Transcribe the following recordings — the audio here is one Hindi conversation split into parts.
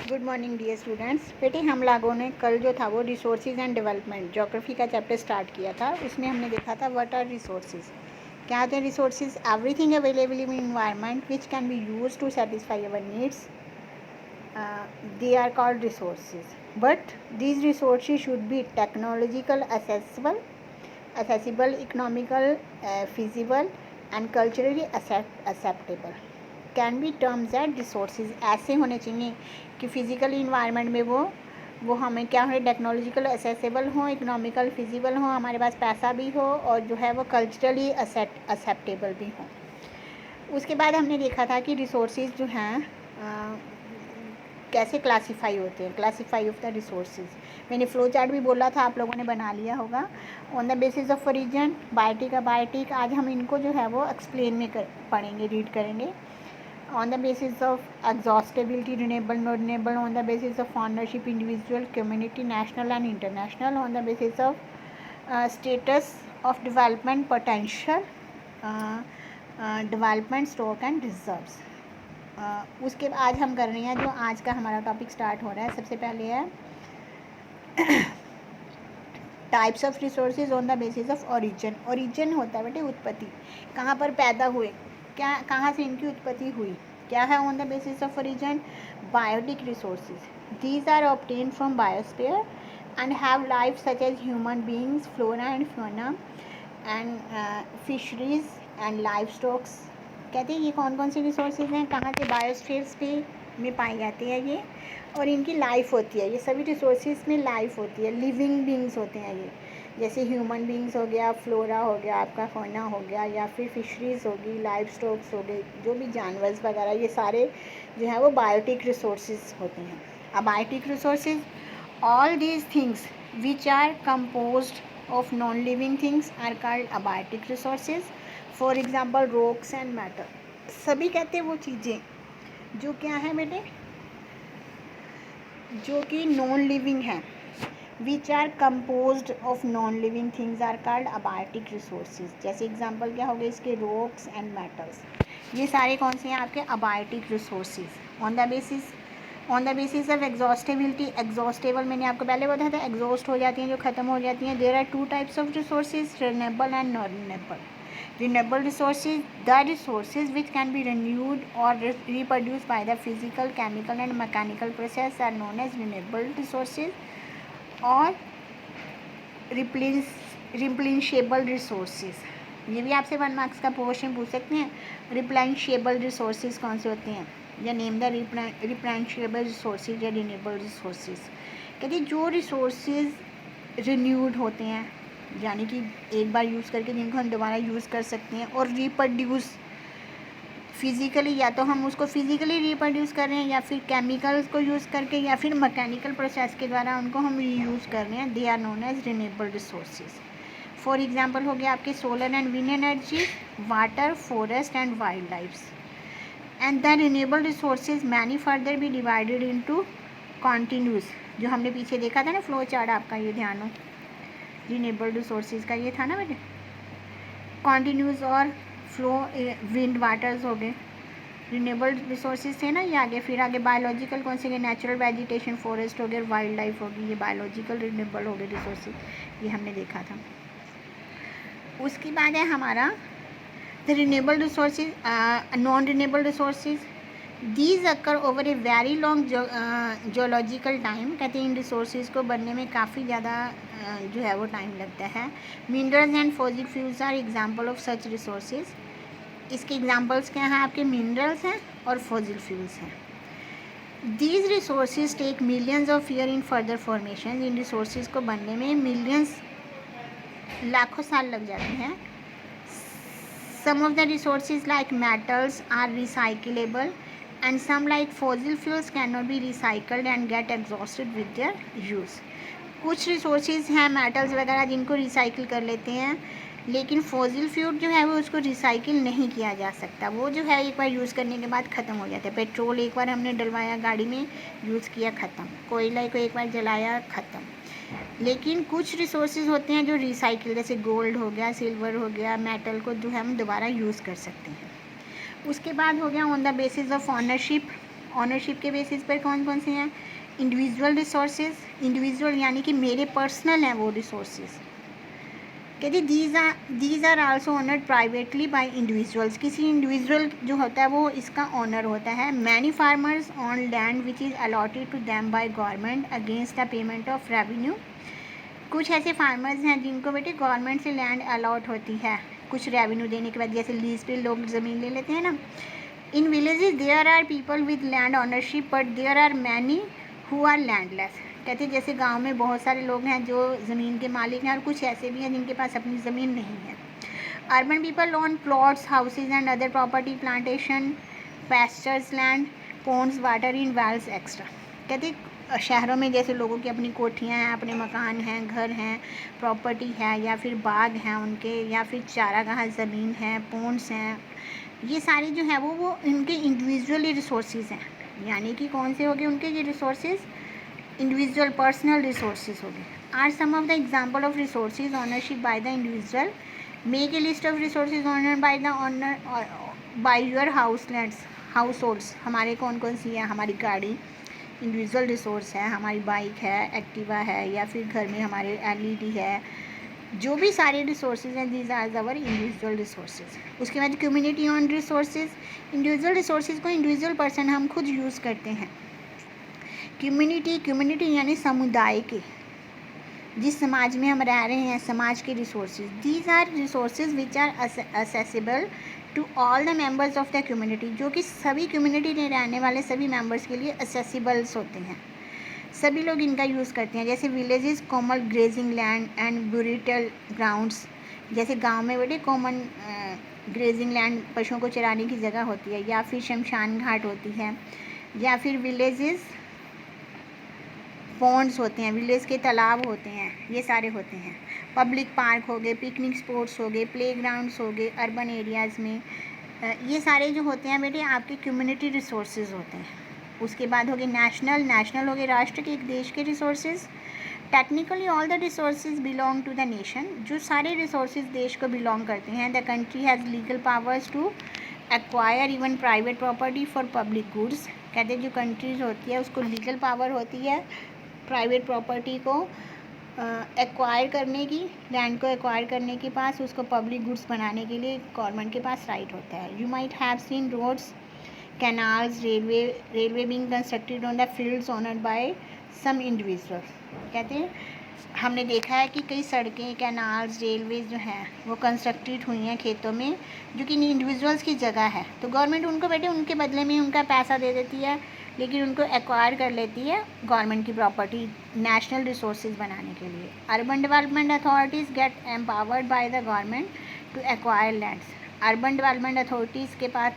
Good morning dear students. बेटे हम लोगों ने कल जो था वो रिसोर्सेज एंड डेवलपमेंट ज्योग्राफी का चैप्टर स्टार्ट किया था। उसमें हमने देखा था व्हाट आर रिसोर्सेज। क्या होते हैं resources? Everything available in environment which can be use to satisfy our needs, they are called resources, but these resources should be technological accessible, economical, feasible and culturally acceptable. Can be terms at resources. ऐसे होने चाहिए कि फिज़िकल इन्वायरमेंट में वो हमें क्या हो, टेक्नोलॉजिकल असेसेबल हो, इकोनॉमिकल फिजिबल हो, हमारे पास पैसा भी हो और जो है वो कल्चरली एक्सेप्टेबल भी हो। उसके बाद हमने देखा था कि रिसोर्सेज जो हैं कैसे क्लासीफाई होते हैं, क्लासीफाई ऑफ द रिसोर्सेज। मैंने फ्लो चार्ट भी बोला था, आप लोगों ने बना लिया होगा। On the basis of origin, biotic, आज हम इनको जो है वो एक्सप्लेन में पढ़ेंगे, रीड करेंगे। On the basis of exhaustibility, renewable, non renewable, on the basis of ownership, individual, community, national and international, on the basis of status of development potential, development stock and reserves. उसके आज हम कर रहे हैं, जो आज का हमारा टॉपिक स्टार्ट हो रहा है, सबसे पहले है types of resources on the basis of origin. Origin होता है बेटे उत्पत्ति, कहाँ पर पैदा हुए, क्या कहाँ से इनकी उत्पत्ति हुई, क्या है on the basis of origin? Biotic resources, these are obtain from biosphere and have life such as human beings, flora and fauna and fisheries and life stocks. कहते हैं ये कौन कौन से रिसोर्सेज हैं, कहाँ से? बायोस्फीयर्स पे में पाई जाती है ये, और इनकी लाइफ होती है। ये सभी रिसोर्सेज में लाइफ होती है, लिविंग बींग्स होते हैं ये, जैसे ह्यूमन बींग्स हो गया, फ्लोरा हो गया, आपका फौना हो गया, या फिर फिशरीज़ होगी, लाइफ स्टॉक्स हो गए, जो भी जानवर वगैरह, ये सारे जो है वो बायोटिक रिसोर्सेज होते हैं। अब biotic resources, all these things which are composed of non living things are called abiotic resources. For example rocks and matter. सभी कहते हैं वो चीज़ें जो क्या है बेटे, जो कि नॉन लिविंग है, which are composed of non living things are called abiotic resources. जैसे एग्जांपल क्या हो गए इसके, रॉक्स एंड मेटल्स। ये सारे कौन से हैं आपके? Abiotic resources. On the basis of exhaustibility, exhaustible मैंने आपको पहले बताया था, एग्जॉस्ट हो जाती हैं, जो ख़त्म हो जाती हैं। There are two types of resources, renewable and non renewable. Renewable resources, the resources which can be renewed or reproduced by the physical, chemical and mechanical process are known as renewable resources और replenishable resources। ये भी आपसे 1 मार्क्स का क्वेश्चन पूछ सकते हैं। replenishable resources कौन से होते हैं, या नेम द replenishable resources या renewable resources। कहते जो रिसोर्सेज रिन्यूड होते हैं, यानी कि एक बार यूज़ करके जिनको हम दोबारा यूज़ कर सकते हैं, और रिप्रोड्यूस फिज़िकली, या तो हम उसको फिज़िकली रिप्रोड्यूस कर रहे हैं, या फिर केमिकल्स को यूज़ करके, या फिर मैकेनिकल प्रोसेस के द्वारा उनको हम रीयूज़ कर रहे हैं। They are known as renewable resources. For example हो गया आपके solar and wind energy, water, forest and wild lifes. And the renewable resources many further be divided into continuous, जो हमने पीछे देखा था ना फ्लो चार्ट आपका, ये ध्यान हो, रिन्यूएबल रिसोर्सेज का ये था ना बेटे, कॉन्टिन्यूस और फ्लो, विंड, वाटर्स हो गए, रिन्यूएबल रिसोर्सेज थे ना ये आगे। फिर आगे बायोलॉजिकल कौन से गए, नेचुरल वेजिटेशन, फॉरेस्ट हो गए, वाइल्ड लाइफ होगी, ये बायोलॉजिकल रिन्यूएबल हो गए रिसोर्सेज, ये हमने देखा था। उसके बाद है हमारा the renewable resources, non renewable resources, these occur over a very long geological time. कहते हैं इन रिसोर्सेज को बनने में काफ़ी ज़्यादा जो है वो टाइम लगता है। Minerals and fossil fuels are example of such resources. इसके एग्जांपल्स क्या हैं आपके? मिनरल्स हैं और फॉसिल फ्यूल्स हैं। These resources take millions of year in further formation. इन रिसोर्सेज को बनने में मिलियंस, लाखों साल लग जाते हैं। Some of the resources like metals are recyclable and some like fossil fuels cannot be recycled and get exhausted with their use। कुछ रिसोर्सेज हैं मेटल्स वगैरह जिनको रिसाइकिल कर लेते हैं, लेकिन फॉसिल फ्यूल जो है वो उसको रिसाइकिल नहीं किया जा सकता। वो जो है एक बार यूज़ करने के बाद ख़त्म हो जाता है। पेट्रोल एक बार हमने डलवाया गाड़ी में, यूज़ किया, ख़त्म। कोयला को एक बार जलाया, ख़त्म। लेकिन कुछ रिसोर्सेज होते हैं जो रिसाइकिल, जैसे गोल्ड हो गया, सिल्वर हो गया, मेटल को जो है हम दोबारा यूज़ कर सकते हैं। उसके बाद हो गया on the basis of ownership ownership के बेसिस पर कौन कौन से हैं? इंडिविजुअल रिसोर्सेज, इंडिविजुअल यानी कि मेरे पर्सनल हैं वो रिसोर्सेज। कहते these are also owned privately by individuals, किसी इंडिविजुअल जो होता है वो इसका ऑनर होता है। Many farmers own land which is allotted to them by government against the payment of revenue. कुछ ऐसे फार्मर्स हैं जिनको बेटे गवर्नमेंट से लैंड अलॉट होती है कुछ रेवेन्यू देने के बाद, जैसे लीज पे लोग ज़मीन ले लेते हैं ना। In villages there are people with land ownership but there are many who are landless. कहते हैं जैसे गांव में बहुत सारे लोग हैं जो ज़मीन के मालिक हैं और कुछ ऐसे भी हैं जिनके पास अपनी ज़मीन नहीं है। Urban people own plots, houses and other property, plantation, pastures land, ponds, water in wells extra. कहते शहरों में जैसे लोगों की अपनी कोठियाँ हैं, अपने मकान हैं, घर हैं, प्रॉपर्टी है या फिर बाग हैं उनके, या फिर चारागाह ज़मीन है, पोन्स हैं, ये सारे जो हैं वो इनके इंडिविजुअली रिसोर्सेज हैं। यानी कि कौन से हो गए उनके ये रिसोर्सेज? इंडिविजुअल पर्सनल रिसोर्सेज हो गए। Are some of the example of resources ownership by the individual. Make a list of resources owned by the owner by your house lands, households. हमारे कौन कौन सी है? हमारी गाड़ी इंडिविजुअल रिसोर्स है, हमारी बाइक है, एक्टिवा है, या फिर घर में हमारे LED है, जो भी सारे रिसोर्सेज हैं these are our individual resources. उसके बाद community own resources. Individual resources को इंडिविजुअल पर्सन हम खुद यूज़ करते हैं। कम्युनिटी यानी समुदाय के, जिस समाज में हम रह रहे हैं, समाज के resources. These are resources which are accessible to all the members of the community, जो कि सभी कम्युनिटी में रहने वाले सभी मेंबर्स के लिए असेसिबल्स होते हैं, सभी लोग इनका यूज़ करते हैं। जैसे villages common grazing land and burial grounds. जैसे गांव में बेटे कॉमन ग्रेजिंग लैंड पशुओं को चराने की जगह होती है, या फिर शमशान घाट होती है, या फिर विलेजेस पॉन्ड्स होते हैं, विलेज के तालाब होते हैं, ये सारे होते हैं। पब्लिक पार्क हो गए, पिकनिक स्पॉट्स हो गए, प्ले ग्राउंड्स हो गए अर्बन एरियाज़ में। ये सारे जो होते हैं बेटे आपके कम्युनिटी रिसोर्सेज होते हैं। उसके बाद हो गए नेशनल हो गए राष्ट्र के, एक देश के resources. Technically all the resources belong to the nation, जो सारे रिसोर्सेज देश को बिलोंग करते हैं। The country has legal powers to acquire even private property for public goods. कहते हैं जो कंट्रीज होती है उसको लीगल पावर होती है प्राइवेट प्रॉपर्टी को एक्वायर करने की, लैंड को एक्वायर करने के पास उसको पब्लिक गुड्स बनाने के लिए गवर्नमेंट के पास राइट होता है। You might have seen roads, canals, railway being constructed on the fields owned by some individuals. कहते हैं हमने देखा है कि कई सड़कें, कैनाल्स, रेलवे जो हैं वो कंस्ट्रक्टेड हुई हैं खेतों में, जो कि इंडिविजुअल्स की जगह है, तो गवर्नमेंट उनको बेटे उनके बदले में उनका पैसा दे देती है, लेकिन उनको एक्वायर कर लेती है गवर्नमेंट की प्रॉपर्टी नेशनल रिसोर्सेज बनाने के लिए। Urban development authorities get empowered by the government to acquire lands. Urban development authorities के पास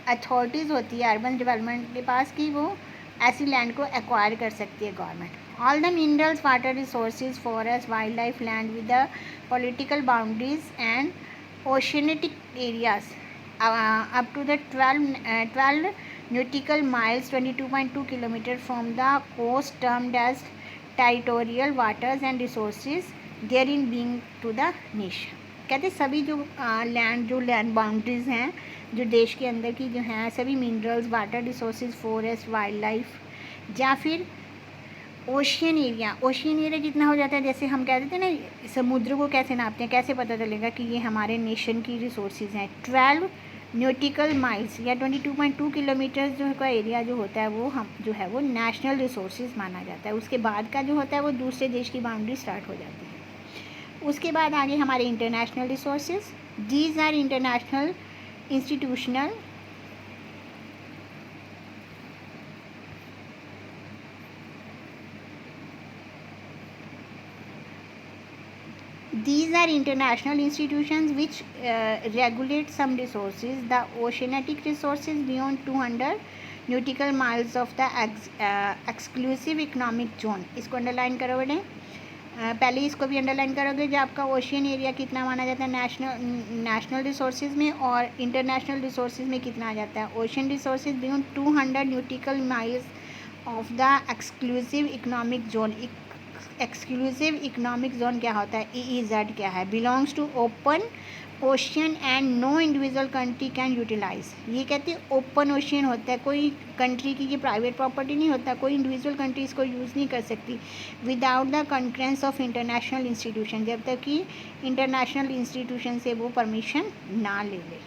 अथॉरिटीज़ होती है अर्बन डेवलपमेंट के पास कि वो ऐसी लैंड को एक्वायर कर सकती है government. All the minerals, water resources, forest, wildlife land with the political boundaries and oceanic areas up to the 12 nautical miles 22.2 kilometer from the coast termed as territorial waters and resources therein being to the nation। कहते सभी जो लैंड बाउंड्रीज हैं जो देश के अंदर की जो हैं, सभी minerals, water resources, forest, wild life या फिर ओशियन एरिया कितना हो जाता है, जैसे हम कह देते हैं ना समुद्र को कैसे नापते हैं, कैसे पता चलेगा कि ये हमारे नेशन की रिसोर्सेज हैं। 12 न्यूटिकल माइल्स या 22.2 किलोमीटर जो का एरिया जो होता है वो हम जो है वो नेशनल रिसोर्सेज माना जाता है। उसके बाद का जो होता है वो दूसरे देश की बाउंड्री स्टार्ट हो जाती है। उसके बाद आगे हमारे international resources. These are international institutional These are international institutions which regulate some resources. The oceanic resources beyond 200 nautical miles of the exclusive economic zone। इसको अंडरलाइन करो बेटे, पहले इसको भी अंडरलाइन करोगे जो आपका ओशियन एरिया कितना माना जाता है नेशनल रिसोर्सेज में, और इंटरनेशनल रिसोर्सेज में कितना आ जाता है। Ocean resources beyond 200 nautical miles of the exclusive economic zone. Exclusive economic zone क्या होता है, EEZ क्या है, belongs to open ocean and no individual country can utilise, ये कहते हैं ओपन ओशियन होता है, कोई कंट्री की ये प्राइवेट प्रॉपर्टी नहीं होता, कोई इंडिविजुअल कंट्री इसको यूज़ नहीं कर सकती without the concurrence of international institution, जब तक कि इंटरनेशनल इंस्टीट्यूशन से वो परमिशन ना ले ले।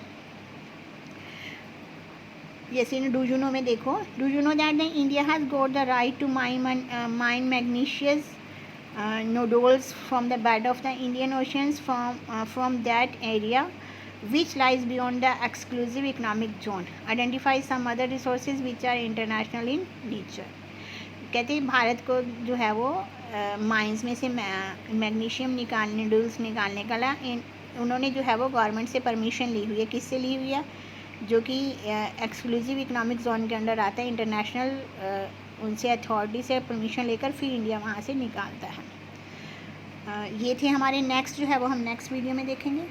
जैसे डू यू नो में देखो, do you know that the India has got the right to mine manganese nodules from the bed of the Indian Oceans from that area which lies beyond the exclusive economic zone. Identify some other resources which are international in nature. कहते हैं भारत को जो है वो माइंस में से मैग्नीशियम निकालने, नोडुल्स निकालने का उन्होंने जो है वो गवर्नमेंट से परमिशन ली हुई है। किससे ली हुई है? जो कि एक्सक्लूसिव इकोनॉमिक जोन के अंडर आता है, इंटरनेशनल उनसे अथॉरिटी से परमिशन लेकर फिर इंडिया वहाँ से निकालता है। ये थे हमारे नेक्स्ट जो है वो हम नेक्स्ट वीडियो में देखेंगे।